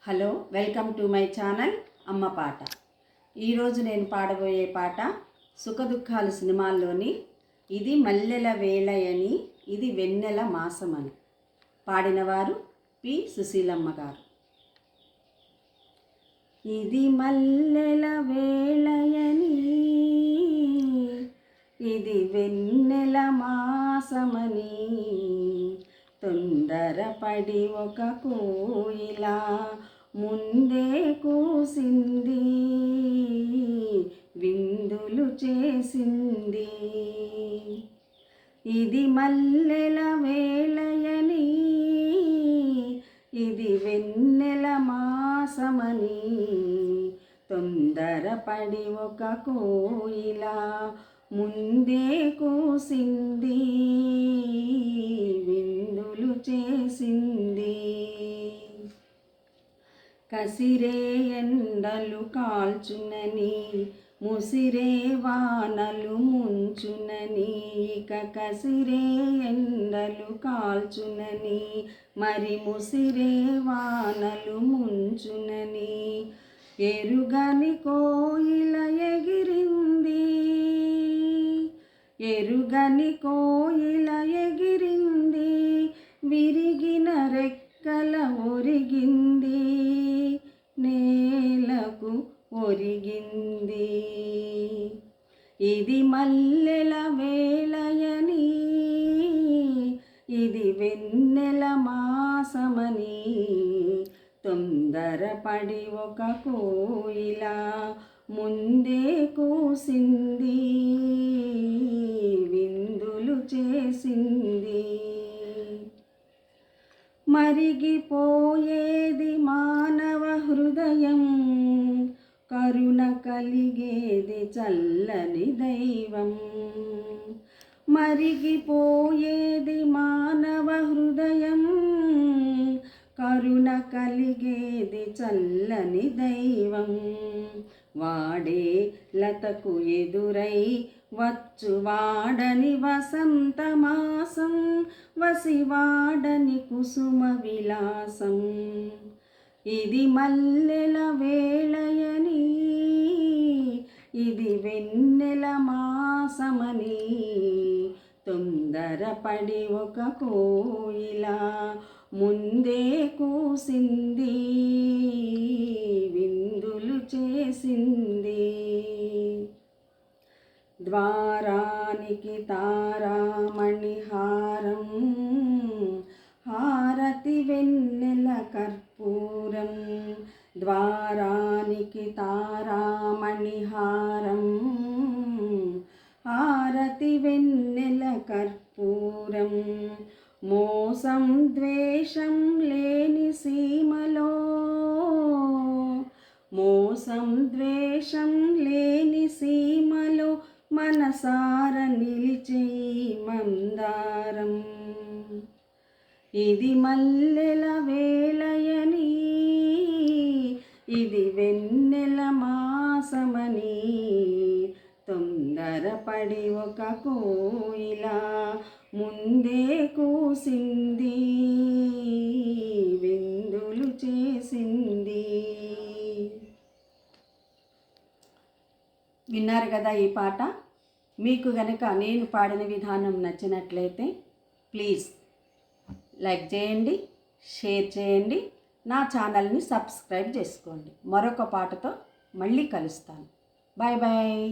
Hello, welcome to my channel అమ్మ పాట. ఈరోజు నేను పాడబోయే పాట సుఖదుఖాలు సినిమాల్లోని ఇది మల్లెల వేళయని ఇది వెన్నెల మాసమని. పాడినవారు పి సుశీలమ్మ గారు. ఇది మల్లెల వేళయని ఇది వెన్నెల మాసమని తొందరపడి ఒక కోయిలా ముందే కూసింది, విందులు చేసింది. ఇది మల్లెల వేళయని ఇది వెన్నెల మాసమని తొందరపడి ఒక కోయిలా ముందే కూసింది, విందులు చేసింది. కసిరే ఎండలు కాల్చునని ముసిరే వానలు ముంచునని, ఇక కసిరే ఎండలు కాల్చునని మరి ముసిరే వానలు ముంచునని ఎరుగని కోయిల ఎగిరింది, ఎరుగని కోయిల ఎగిరింది, విరిగిన రెక్కల ఒరిగింది, నేలకు ఒరిగింది. ఇది మల్లెల వేళయని ఇది వెన్నెల మాసమని తొందరపడి ఒక కోయిలా ముందే కూసింది, విందులు చేసింది. మరిగిపోయేది మానవ హృదయం, కరుణ కలిగేది చల్లని దైవం. మరిగిపోయేది మానవ హృదయం, కరుణ కలిగేది చల్లని దైవం. వాడే లతకు ఎదురై వచ్చువాడని వసంత మాసం, వసివాడని కుసుమ విలాసం. ఇది మల్లెల వేళయని ఇది వెన్నెల మాసమని తొందరపడి ఒక కోయిలా ముందే కూసింది, విందులు చేసింది. ద్వారానికి తారామణిహారం, హారతి వెన్నెల కర్పూరం. ద్వారానికి తారామణిహారం, హారతి వెన్నెల కర్పూరం. మోసం ద్వేషం లేని సీమలో, మోసం ద్వేషం లేని సీమలో మనసార నిలిచే మందారం. ఇది మల్లెల వేళయని ఇది వెన్నెల మాసమని తొందరపడి ఒక కోయిలా ముందే కూసింది, విందులు చేసింది. విన్నారు కదా ఈ పాట. మీకు గనక నేను పాడిన విధానం నచ్చినట్లయితే ప్లీజ్ లైక్ చేయండి, షేర్ చేయండి, నా ఛానల్ని సబ్స్క్రైబ్ చేసుకోండి. మరొక పాటతో మళ్ళీ కలుస్తాను. Bye bye.